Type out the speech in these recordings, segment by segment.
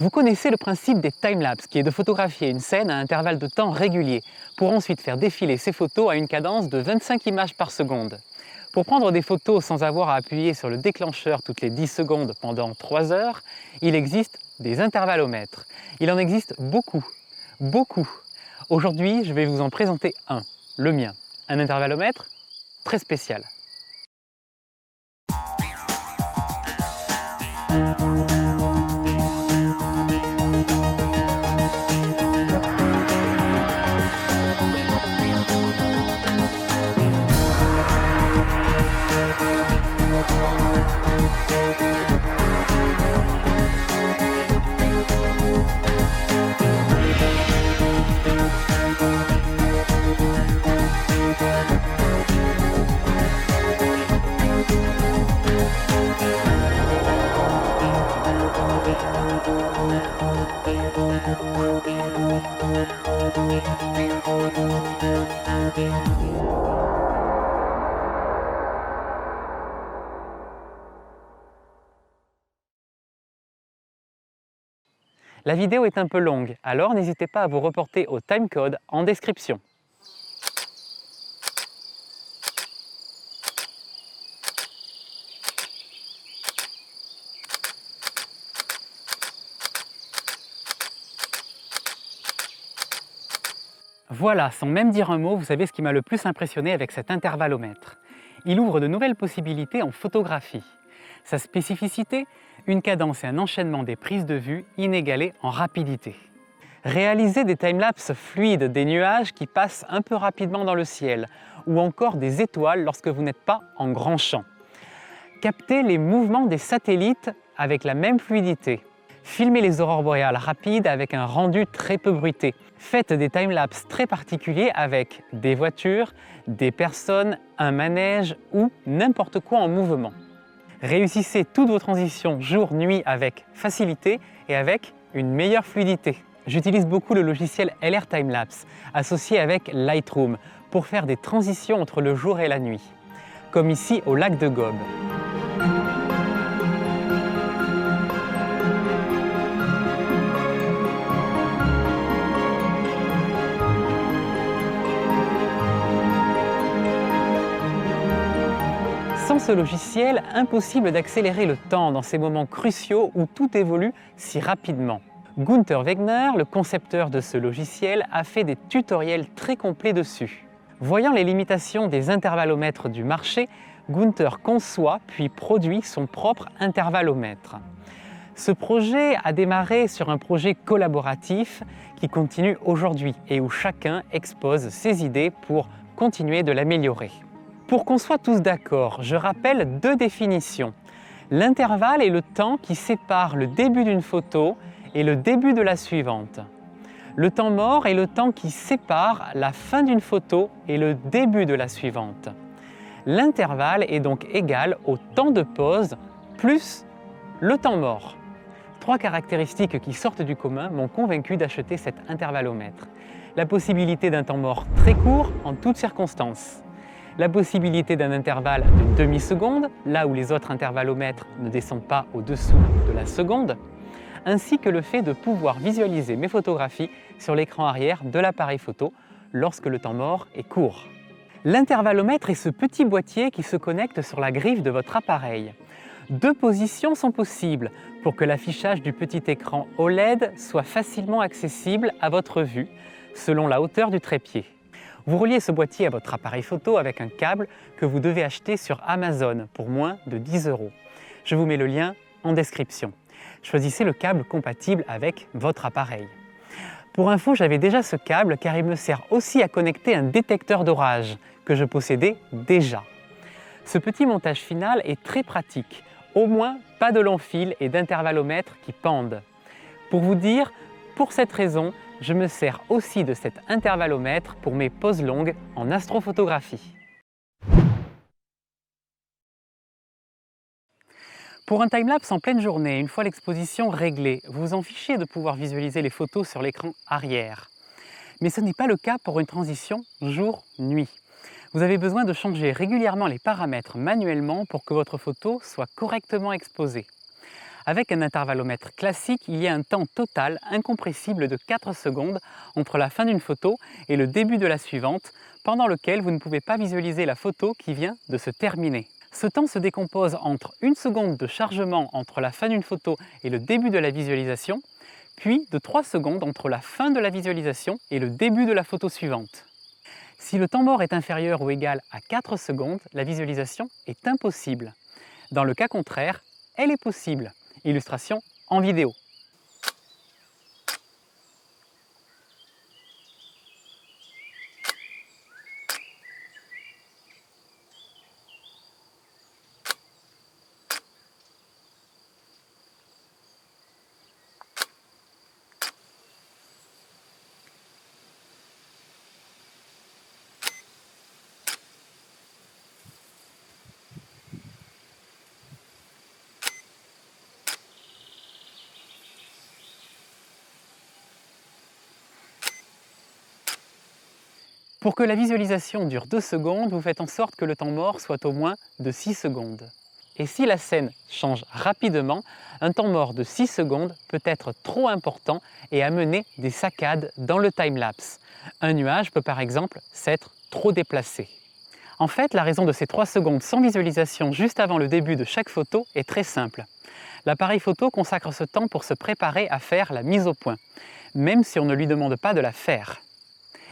Vous connaissez le principe des timelapses, qui est de photographier une scène à intervalles de temps réguliers, pour ensuite faire défiler ces photos à une cadence de 25 images par seconde. Pour prendre des photos sans avoir à appuyer sur le déclencheur toutes les 10 secondes pendant 3 heures, il existe des intervallomètres. Il en existe beaucoup, beaucoup. Aujourd'hui, je vais vous en présenter un, le mien. Un intervallomètre très spécial. La vidéo est un peu longue, alors n'hésitez pas à vous reporter au timecode en description. Voilà, sans même dire un mot, vous savez ce qui m'a le plus impressionné avec cet intervallomètre. Il ouvre de nouvelles possibilités en photographie. Sa spécificité, une cadence et un enchaînement des prises de vue inégalés en rapidité. Réaliser des timelapses fluides des nuages qui passent un peu rapidement dans le ciel, ou encore des étoiles lorsque vous n'êtes pas en grand champ. Capter les mouvements des satellites avec la même fluidité. Filmez les aurores boréales rapides avec un rendu très peu bruité. Faites des timelapses très particuliers avec des voitures, des personnes, un manège ou n'importe quoi en mouvement. Réussissez toutes vos transitions jour-nuit avec facilité et avec une meilleure fluidité. J'utilise beaucoup le logiciel LR Timelapse, associé avec Lightroom, pour faire des transitions entre le jour et la nuit, comme ici au lac de Gobes. Sans ce logiciel, impossible d'accélérer le temps dans ces moments cruciaux où tout évolue si rapidement. Günther Wegner, le concepteur de ce logiciel, a fait des tutoriels très complets dessus. Voyant les limitations des intervallomètres du marché, Günther conçoit puis produit son propre intervallomètre. Ce projet a démarré sur un projet collaboratif qui continue aujourd'hui et où chacun expose ses idées pour continuer de l'améliorer. Pour qu'on soit tous d'accord, je rappelle deux définitions. L'intervalle est le temps qui sépare le début d'une photo et le début de la suivante. Le temps mort est le temps qui sépare la fin d'une photo et le début de la suivante. L'intervalle est donc égal au temps de pause plus le temps mort. Trois caractéristiques qui sortent du commun m'ont convaincu d'acheter cet intervallomètre. La possibilité d'un temps mort très court en toutes circonstances. La possibilité d'un intervalle d'une demi-seconde, là où les autres intervallomètres ne descendent pas au-dessous de la seconde, ainsi que le fait de pouvoir visualiser mes photographies sur l'écran arrière de l'appareil photo lorsque le temps mort est court. L'intervallomètre est ce petit boîtier qui se connecte sur la griffe de votre appareil. Deux positions sont possibles pour que l'affichage du petit écran OLED soit facilement accessible à votre vue selon la hauteur du trépied. Vous reliez ce boîtier à votre appareil photo avec un câble que vous devez acheter sur Amazon pour moins de 10 €. Je vous mets le lien en description. Choisissez le câble compatible avec votre appareil. Pour info, j'avais déjà ce câble car il me sert aussi à connecter un détecteur d'orage que je possédais déjà. Ce petit montage final est très pratique, au moins pas de longs fils et d'intervallomètres qui pendent. Pour vous dire, pour cette raison, je me sers aussi de cet intervallomètre pour mes pauses longues en astrophotographie. Pour un timelapse en pleine journée, une fois l'exposition réglée, vous vous en fichez de pouvoir visualiser les photos sur l'écran arrière. Mais ce n'est pas le cas pour une transition jour-nuit. Vous avez besoin de changer régulièrement les paramètres manuellement pour que votre photo soit correctement exposée. Avec un intervallomètre classique, il y a un temps total incompressible de 4 secondes entre la fin d'une photo et le début de la suivante, pendant lequel vous ne pouvez pas visualiser la photo qui vient de se terminer. Ce temps se décompose entre 1 seconde de chargement entre la fin d'une photo et le début de la visualisation, puis de 3 secondes entre la fin de la visualisation et le début de la photo suivante. Si le temps mort est inférieur ou égal à 4 secondes, la visualisation est impossible. Dans le cas contraire, elle est possible. Illustration en vidéo. Pour que la visualisation dure 2 secondes, vous faites en sorte que le temps mort soit au moins de 6 secondes. Et si la scène change rapidement, un temps mort de 6 secondes peut être trop important et amener des saccades dans le timelapse. Un nuage peut par exemple s'être trop déplacé. En fait, la raison de ces 3 secondes sans visualisation juste avant le début de chaque photo est très simple. L'appareil photo consacre ce temps pour se préparer à faire la mise au point, même si on ne lui demande pas de la faire.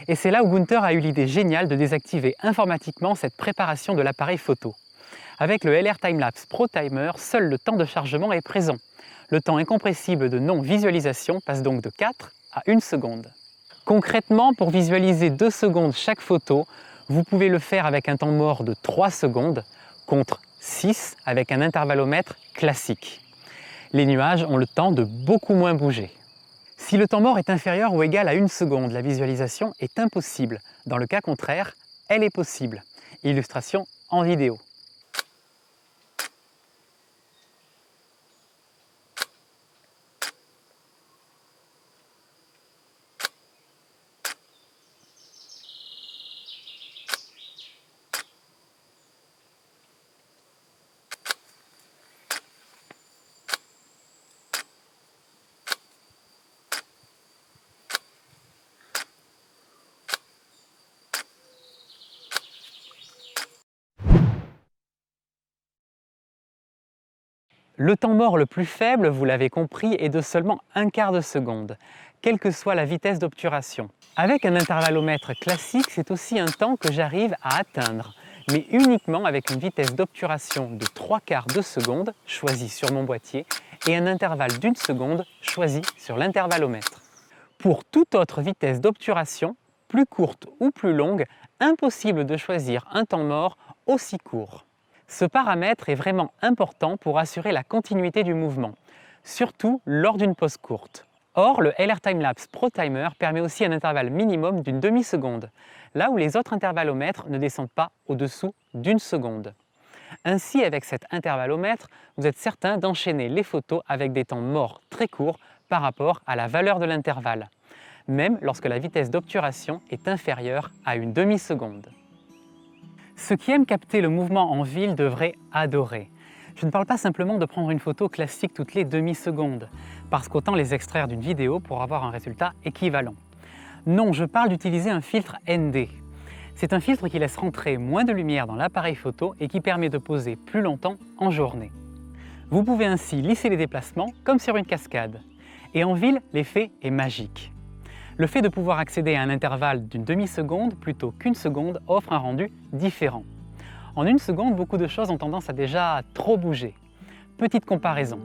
Et c'est là où Gunther a eu l'idée géniale de désactiver informatiquement cette préparation de l'appareil photo. Avec le LR Timelapse Pro Timer, seul le temps de chargement est présent. Le temps incompressible de non-visualisation passe donc de 4 à 1 seconde. Concrètement, pour visualiser 2 secondes chaque photo, vous pouvez le faire avec un temps mort de 3 secondes, contre 6 avec un intervallomètre classique. Les nuages ont le temps de beaucoup moins bouger. Si le temps mort est inférieur ou égal à 1 seconde, la visualisation est impossible. Dans le cas contraire, elle est possible. Illustration en vidéo. Le temps mort le plus faible, vous l'avez compris, est de seulement 1/4 de seconde, quelle que soit la vitesse d'obturation. Avec un intervallomètre classique, c'est aussi un temps que j'arrive à atteindre, mais uniquement avec une vitesse d'obturation de 3/4 de seconde, choisie sur mon boîtier, et un intervalle d'1 seconde, choisi sur l'intervallomètre. Pour toute autre vitesse d'obturation, plus courte ou plus longue, impossible de choisir un temps mort aussi court. Ce paramètre est vraiment important pour assurer la continuité du mouvement, surtout lors d'une pause courte. Or, le LR Timelapse Pro Timer permet aussi un intervalle minimum d'une demi-seconde, là où les autres intervallomètres ne descendent pas au-dessous d'1 seconde. Ainsi, avec cet intervallomètre, vous êtes certain d'enchaîner les photos avec des temps morts très courts par rapport à la valeur de l'intervalle, même lorsque la vitesse d'obturation est inférieure à une demi-seconde. Ceux qui aiment capter le mouvement en ville devraient adorer. Je ne parle pas simplement de prendre une photo classique toutes les demi-secondes, parce qu'autant les extraire d'une vidéo pour avoir un résultat équivalent. Non, je parle d'utiliser un filtre ND. C'est un filtre qui laisse rentrer moins de lumière dans l'appareil photo et qui permet de poser plus longtemps en journée. Vous pouvez ainsi lisser les déplacements comme sur une cascade. Et en ville, l'effet est magique. Le fait de pouvoir accéder à un intervalle d'une demi-seconde plutôt qu'une seconde offre un rendu différent. En 1 seconde, beaucoup de choses ont tendance à déjà trop bouger. Petite comparaison.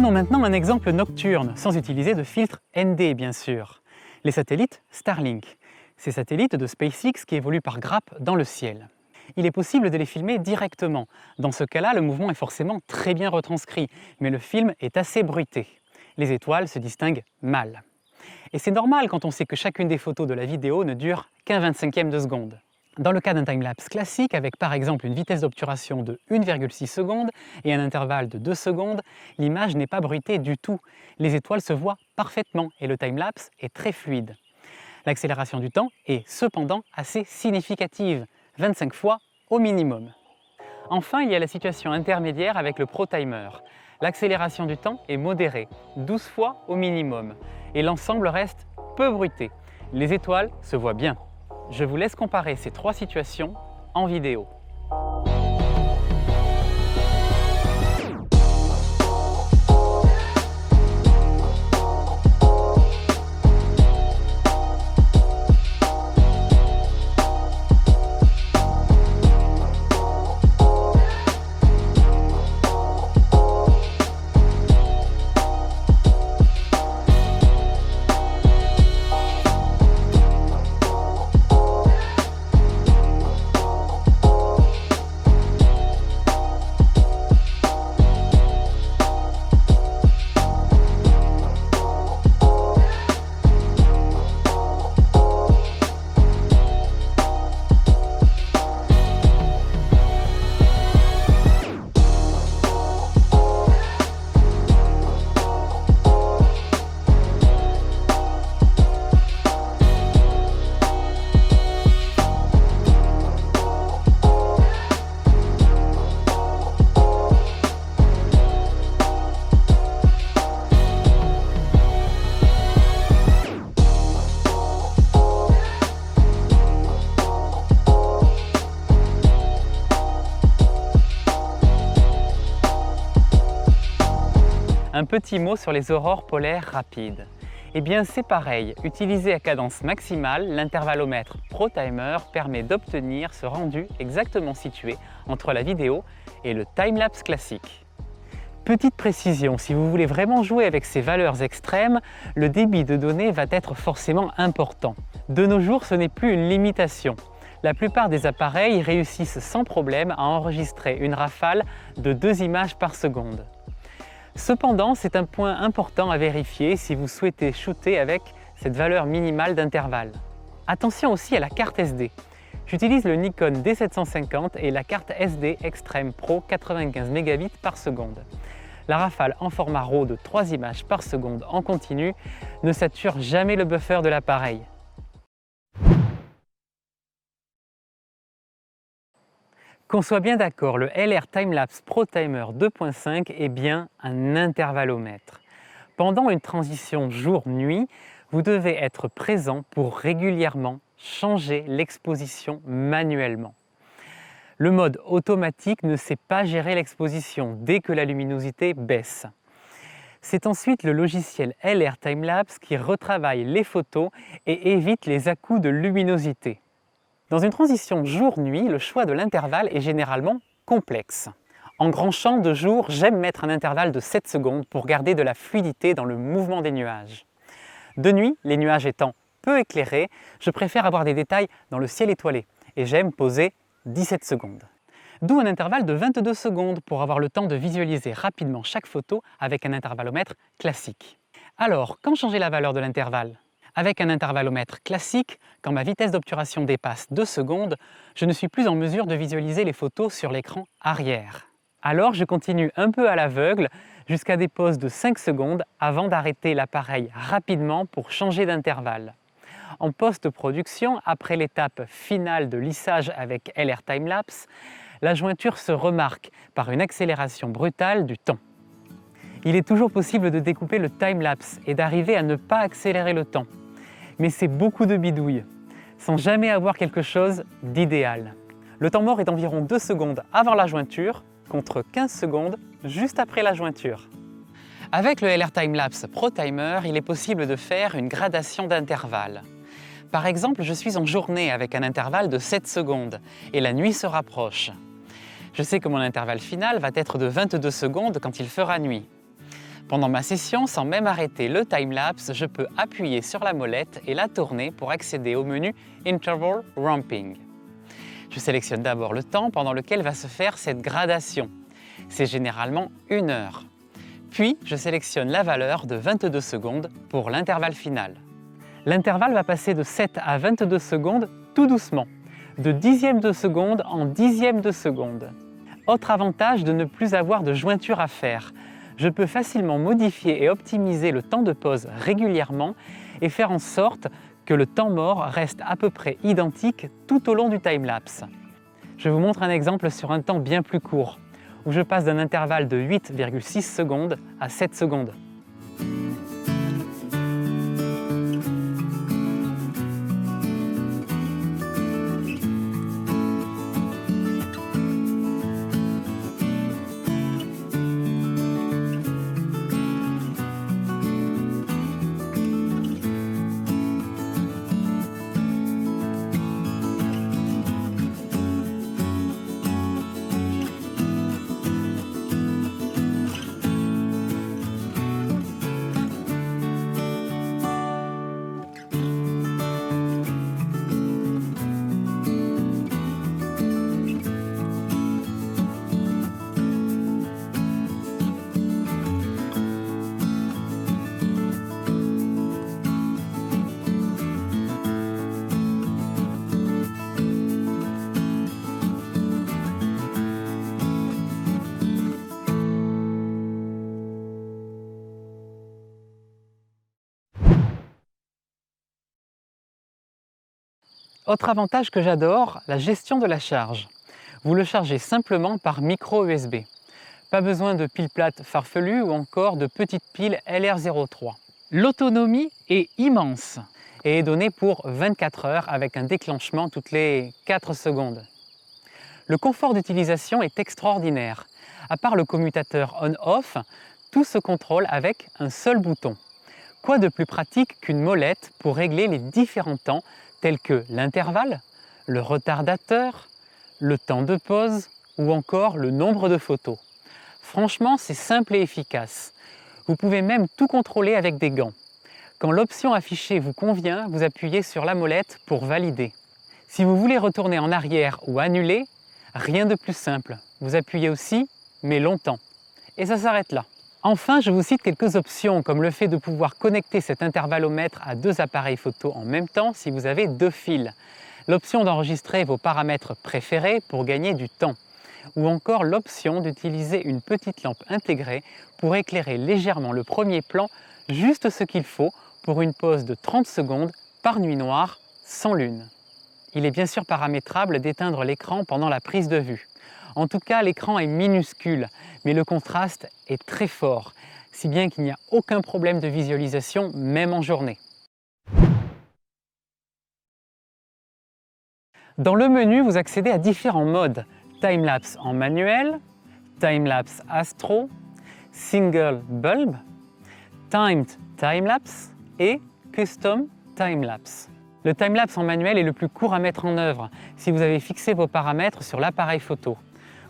Prenons maintenant un exemple nocturne, sans utiliser de filtre ND bien sûr. Les satellites Starlink. Ces satellites de SpaceX qui évoluent par grappes dans le ciel. Il est possible de les filmer directement. Dans ce cas-là, le mouvement est forcément très bien retranscrit, mais le film est assez bruité. Les étoiles se distinguent mal. Et c'est normal quand on sait que chacune des photos de la vidéo ne dure qu'un 25e de seconde. Dans le cas d'un timelapse classique, avec par exemple une vitesse d'obturation de 1,6 secondes et un intervalle de 2 secondes, l'image n'est pas bruitée du tout. Les étoiles se voient parfaitement et le timelapse est très fluide. L'accélération du temps est cependant assez significative, 25 fois au minimum. Enfin, il y a la situation intermédiaire avec le ProTimer. L'accélération du temps est modérée, 12 fois au minimum, et l'ensemble reste peu bruité. Les étoiles se voient bien. Je vous laisse comparer ces trois situations en vidéo. Un petit mot sur les aurores polaires rapides. Eh bien c'est pareil, utilisé à cadence maximale, l'intervallomètre ProTimer permet d'obtenir ce rendu exactement situé entre la vidéo et le timelapse classique. Petite précision, si vous voulez vraiment jouer avec ces valeurs extrêmes, le débit de données va être forcément important. De nos jours, ce n'est plus une limitation. La plupart des appareils réussissent sans problème à enregistrer une rafale de 2 images par seconde. Cependant, c'est un point important à vérifier si vous souhaitez shooter avec cette valeur minimale d'intervalle. Attention aussi à la carte SD. J'utilise le Nikon D750 et la carte SD Extreme Pro 95 mégabits par seconde. La rafale en format RAW de 3 images par seconde en continu ne sature jamais le buffer de l'appareil. Qu'on soit bien d'accord, le LR Timelapse ProTimer 2.5 est bien un intervallomètre. Pendant une transition jour-nuit, vous devez être présent pour régulièrement changer l'exposition manuellement. Le mode automatique ne sait pas gérer l'exposition dès que la luminosité baisse. C'est ensuite le logiciel LR Timelapse qui retravaille les photos et évite les à-coups de luminosité. Dans une transition jour-nuit, le choix de l'intervalle est généralement complexe. En grand champ de jour, j'aime mettre un intervalle de 7 secondes pour garder de la fluidité dans le mouvement des nuages. De nuit, les nuages étant peu éclairés, je préfère avoir des détails dans le ciel étoilé et j'aime poser 17 secondes. D'où un intervalle de 22 secondes pour avoir le temps de visualiser rapidement chaque photo avec un intervallomètre classique. Alors, quand changer la valeur de l'intervalle ? Avec un intervallomètre classique, quand ma vitesse d'obturation dépasse 2 secondes, je ne suis plus en mesure de visualiser les photos sur l'écran arrière. Alors je continue un peu à l'aveugle jusqu'à des pauses de 5 secondes avant d'arrêter l'appareil rapidement pour changer d'intervalle. En post-production, après l'étape finale de lissage avec LR Timelapse, la jointure se remarque par une accélération brutale du temps. Il est toujours possible de découper le timelapse et d'arriver à ne pas accélérer le temps. Mais c'est beaucoup de bidouilles, sans jamais avoir quelque chose d'idéal. Le temps mort est d'environ 2 secondes avant la jointure, contre 15 secondes juste après la jointure. Avec le LR Timelapse ProTimer, il est possible de faire une gradation d'intervalles. Par exemple, je suis en journée avec un intervalle de 7 secondes et la nuit se rapproche. Je sais que mon intervalle final va être de 22 secondes quand il fera nuit. Pendant ma session, sans même arrêter le timelapse, je peux appuyer sur la molette et la tourner pour accéder au menu Interval Ramping. Je sélectionne d'abord le temps pendant lequel va se faire cette gradation. C'est généralement 1 heure. Puis, je sélectionne la valeur de 22 secondes pour l'intervalle final. L'intervalle va passer de 7 à 22 secondes tout doucement, de dixièmes de seconde en dixièmes de seconde. Autre avantage de ne plus avoir de jointure à faire. Je peux facilement modifier et optimiser le temps de pause régulièrement et faire en sorte que le temps mort reste à peu près identique tout au long du timelapse. Je vous montre un exemple sur un temps bien plus court, où je passe d'un intervalle de 8,6 secondes à 7 secondes. Autre avantage que j'adore, la gestion de la charge. Vous le chargez simplement par micro USB. Pas besoin de piles plates farfelues ou encore de petites piles LR03. L'autonomie est immense et est donnée pour 24 heures avec un déclenchement toutes les 4 secondes. Le confort d'utilisation est extraordinaire. À part le commutateur on-off, tout se contrôle avec un seul bouton. Quoi de plus pratique qu'une molette pour régler les différents temps tels que l'intervalle, le retardateur, le temps de pause ou encore le nombre de photos. Franchement, c'est simple et efficace. Vous pouvez même tout contrôler avec des gants. Quand l'option affichée vous convient, vous appuyez sur la molette pour valider. Si vous voulez retourner en arrière ou annuler, rien de plus simple. Vous appuyez aussi, mais longtemps. Et ça s'arrête là. Enfin, je vous cite quelques options, comme le fait de pouvoir connecter cet intervallomètre à 2 appareils photo en même temps si vous avez 2 fils. L'option d'enregistrer vos paramètres préférés pour gagner du temps. Ou encore l'option d'utiliser une petite lampe intégrée pour éclairer légèrement le premier plan, juste ce qu'il faut pour une pause de 30 secondes par nuit noire, sans lune. Il est bien sûr paramétrable d'éteindre l'écran pendant la prise de vue. En tout cas, l'écran est minuscule, mais le contraste est très fort, si bien qu'il n'y a aucun problème de visualisation, même en journée. Dans le menu, vous accédez à différents modes. Timelapse en manuel, Timelapse Astro, Single Bulb, Timed Timelapse et Custom Timelapse. Le timelapse en manuel est le plus court à mettre en œuvre si vous avez fixé vos paramètres sur l'appareil photo.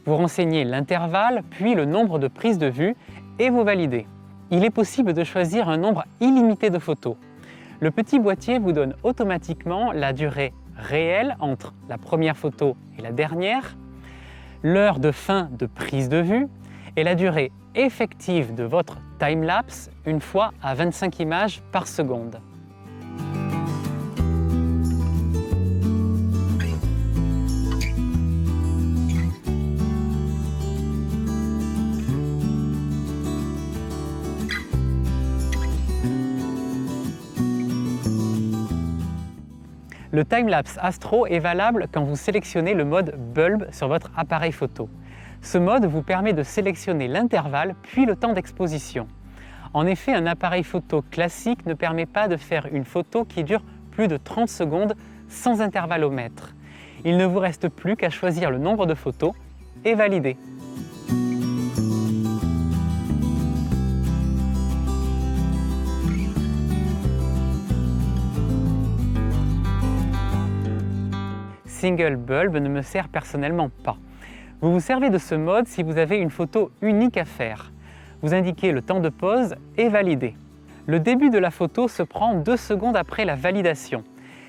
Vous renseignez l'intervalle, puis le nombre de prises de vue et vous validez. Il est possible de choisir un nombre illimité de photos. Le petit boîtier vous donne automatiquement la durée réelle entre la première photo et la dernière, l'heure de fin de prise de vue et la durée effective de votre timelapse une fois à 25 images par seconde. Le timelapse Astro est valable quand vous sélectionnez le mode Bulb sur votre appareil photo. Ce mode vous permet de sélectionner l'intervalle puis le temps d'exposition. En effet, un appareil photo classique ne permet pas de faire une photo qui dure plus de 30 secondes sans intervallomètre. Il ne vous reste plus qu'à choisir le nombre de photos et valider. Single Bulb ne me sert personnellement pas. Vous vous servez de ce mode si vous avez une photo unique à faire. Vous indiquez le temps de pause et validez. Le début de la photo se prend 2 secondes après la validation.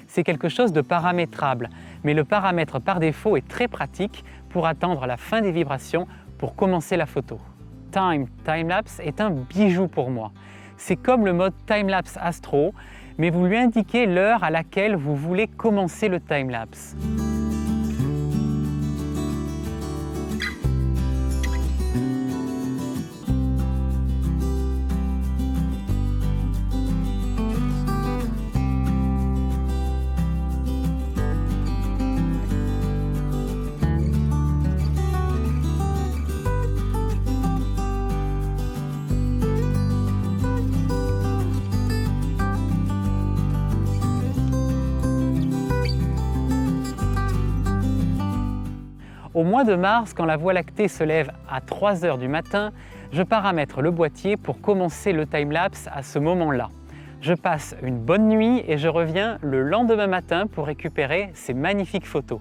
C'est quelque chose de paramétrable, mais le paramètre par défaut est très pratique pour attendre la fin des vibrations pour commencer la photo. Timelapse est un bijou pour moi. C'est comme le mode Timelapse Astro, mais vous lui indiquez l'heure à laquelle vous voulez commencer le timelapse. Au mois de mars, quand la Voie lactée se lève à 3 h du matin, je paramètre le boîtier pour commencer le timelapse à ce moment-là. Je passe une bonne nuit et je reviens le lendemain matin pour récupérer ces magnifiques photos.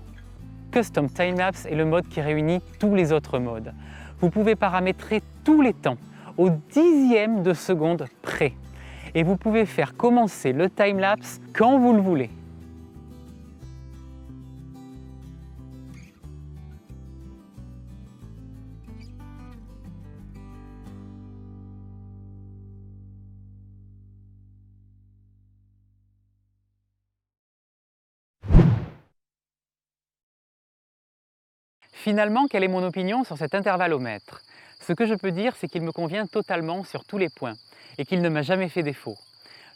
Custom Timelapse est le mode qui réunit tous les autres modes. Vous pouvez paramétrer tous les temps, au dixième de seconde près. Et vous pouvez faire commencer le timelapse quand vous le voulez. Finalement, quelle est mon opinion sur cet intervallomètre? Ce que je peux dire, c'est qu'il me convient totalement sur tous les points et qu'il ne m'a jamais fait défaut.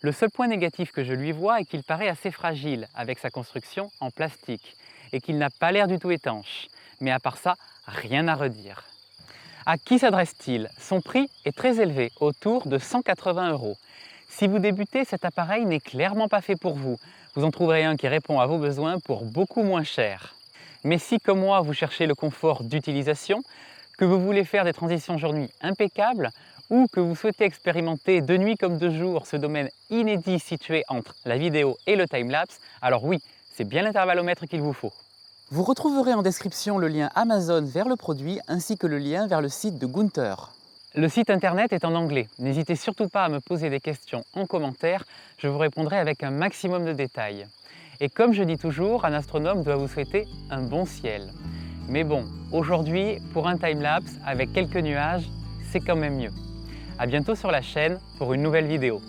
Le seul point négatif que je lui vois est qu'il paraît assez fragile avec sa construction en plastique et qu'il n'a pas l'air du tout étanche. Mais à part ça, rien à redire. À qui s'adresse-t-il? Son prix est très élevé, autour de 180 €. Si vous débutez, cet appareil n'est clairement pas fait pour vous. Vous en trouverez un qui répond à vos besoins pour beaucoup moins cher. Mais si, comme moi, vous cherchez le confort d'utilisation, que vous voulez faire des transitions jour-nuit impeccables ou que vous souhaitez expérimenter de nuit comme de jour ce domaine inédit situé entre la vidéo et le timelapse, alors oui, c'est bien l'intervallomètre qu'il vous faut. Vous retrouverez en description le lien Amazon vers le produit ainsi que le lien vers le site de Gunther. Le site internet est en anglais. N'hésitez surtout pas à me poser des questions en commentaire, je vous répondrai avec un maximum de détails. Et comme je dis toujours, un astronome doit vous souhaiter un bon ciel. Mais bon, aujourd'hui, pour un timelapse avec quelques nuages, c'est quand même mieux. À bientôt sur la chaîne pour une nouvelle vidéo.